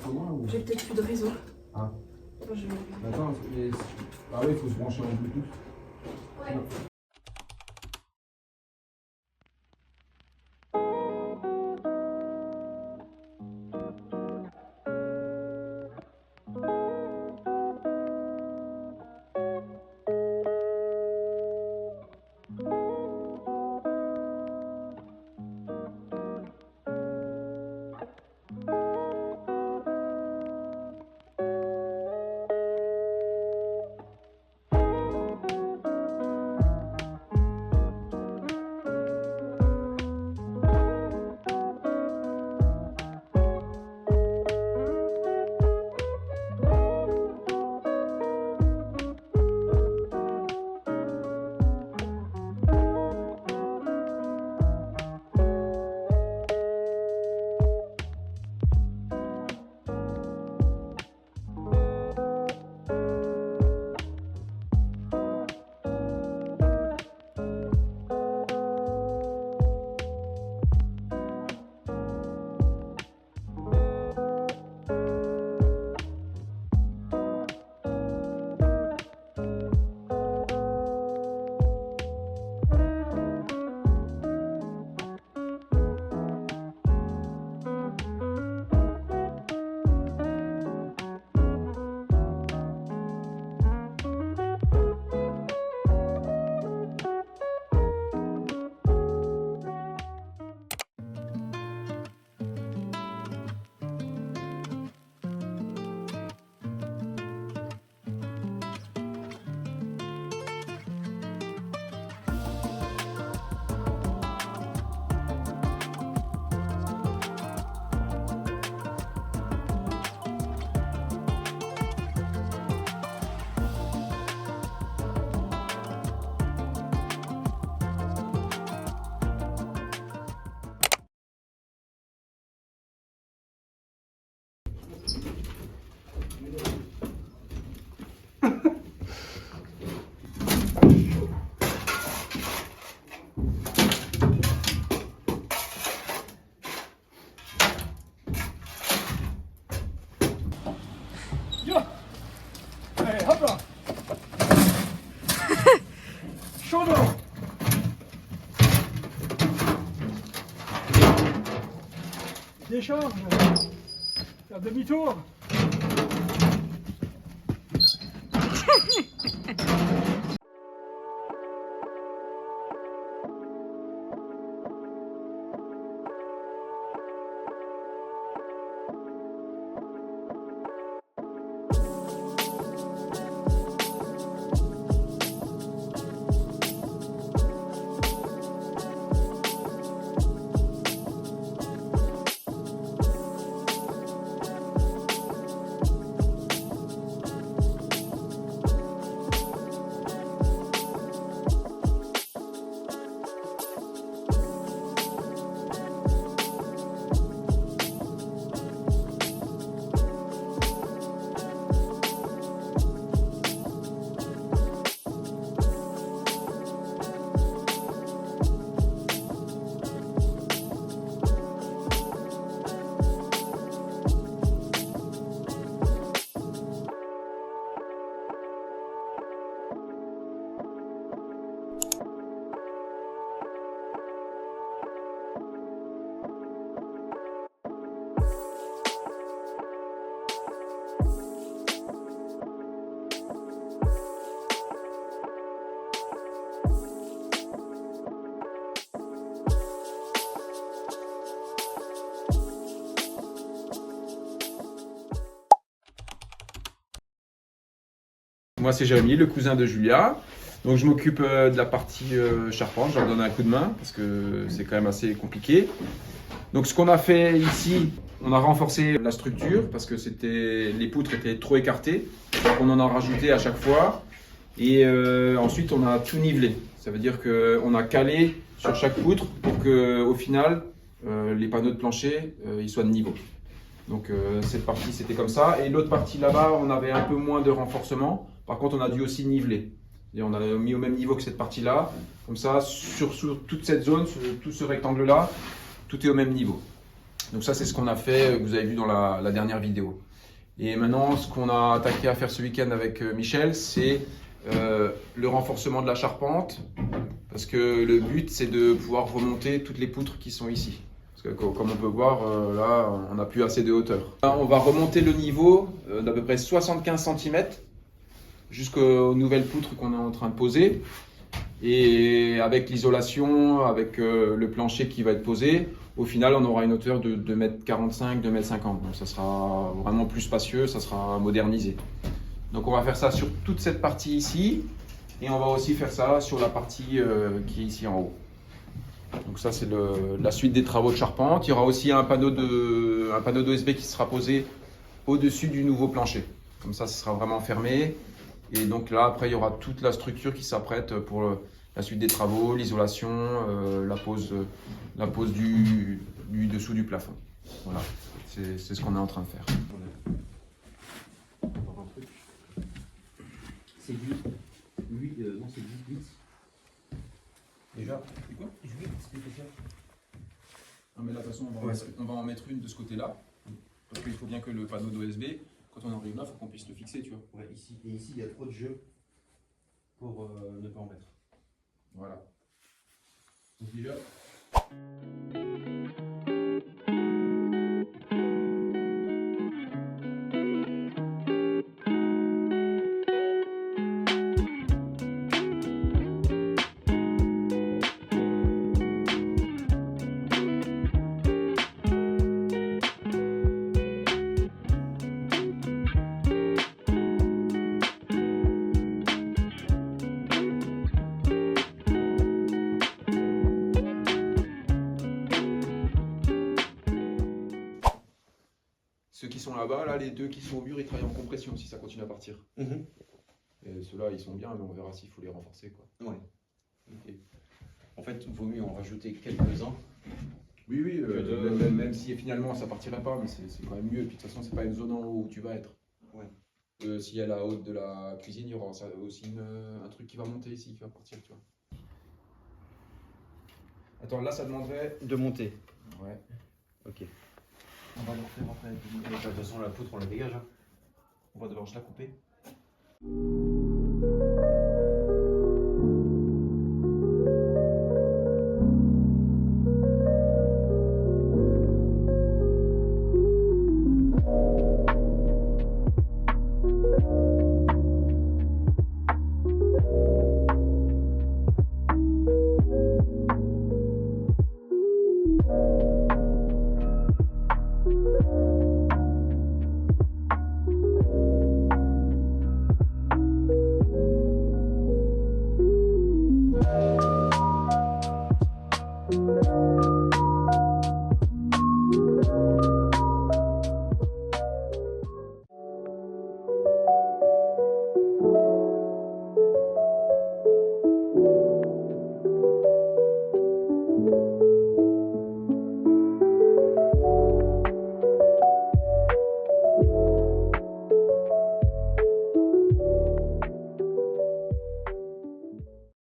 trop loin ou... J'ai peut-être plus de réseau. Ah. Attends, je vais... Attends, ah oui, il faut se brancher en Bluetooth. Ouais. Yo! Allez, hop là! Chaud d'eau! Décharge! Faire demi-tour! Moi, c'est Jérémy, le cousin de Julia. Donc, je m'occupe de la partie charpente. Je leur donne un coup de main parce que c'est quand même assez compliqué. Donc, ce qu'on a fait ici, on a renforcé la structure parce que les poutres étaient trop écartées. Donc, on en a rajouté à chaque fois. Et ensuite, on a tout nivelé. Ça veut dire qu'on a calé sur chaque poutre pour qu'au final, les panneaux de plancher ils soient de niveau. Donc, cette partie, c'était comme ça. Et l'autre partie là-bas, on avait un peu moins de renforcement. Par contre, on a dû aussi niveler. Et on a mis au même niveau que cette partie-là. Comme ça, sur toute cette zone, tout ce rectangle-là, tout est au même niveau. Donc ça, c'est ce qu'on a fait, que vous avez vu dans la dernière vidéo. Et maintenant, ce qu'on a attaqué à faire ce week-end avec Michel, c'est le renforcement de la charpente. Parce que le but, c'est de pouvoir remonter toutes les poutres qui sont ici. Parce que comme on peut voir, là, on n'a plus assez de hauteur. Là, on va remonter le niveau d'à peu près 75 cm jusqu'aux nouvelles poutres qu'on est en train de poser. Et avec l'isolation, avec le plancher qui va être posé, au final, on aura une hauteur de 2,45 m, 2,50 m. Donc ça sera vraiment plus spacieux, ça sera modernisé. Donc on va faire ça sur toute cette partie ici. Et on va aussi faire ça sur la partie qui est ici en haut. Donc ça, c'est la suite des travaux de charpente. Il y aura aussi un panneau d'OSB qui sera posé au-dessus du nouveau plancher. Comme ça, ce sera vraiment fermé. Et donc là, après, il y aura toute la structure qui s'apprête pour la suite des travaux, l'isolation, la pose du dessous du plafond. Voilà, c'est ce qu'on est en train de faire. C'est du 8, non c'est du 8. Déjà, c'est quoi? Juillet, c'est ça. Non mais là, de toute façon, on va en mettre une de ce côté-là. Parce qu'il faut bien que le panneau d'OSB, quand on arrive là, il faut qu'on puisse le fixer, tu vois. Ouais, ici. Et ici, il y a trop de jeux pour ne pas en mettre. Voilà. Donc déjà. Ceux qui sont là-bas, là, les deux qui sont au mur, ils travaillent en compression si ça continue à partir. Et ceux-là, ils sont bien, mais on verra s'il faut les renforcer, quoi. Ouais. Ok. En fait, il vaut mieux en rajouter quelques-uns. Oui, même si finalement ça partirait pas, mais c'est quand même mieux. Et puis de toute façon, c'est pas une zone en haut où tu vas être. Ouais. S'il y a la haute de la cuisine, il y aura aussi un truc qui va monter ici, qui va partir, tu vois. Attends, là, ça demanderait. De monter. Ouais. Ok. On va le refaire après. De toute façon, la poutre, on la dégage. Hein. On va devoir juste la couper.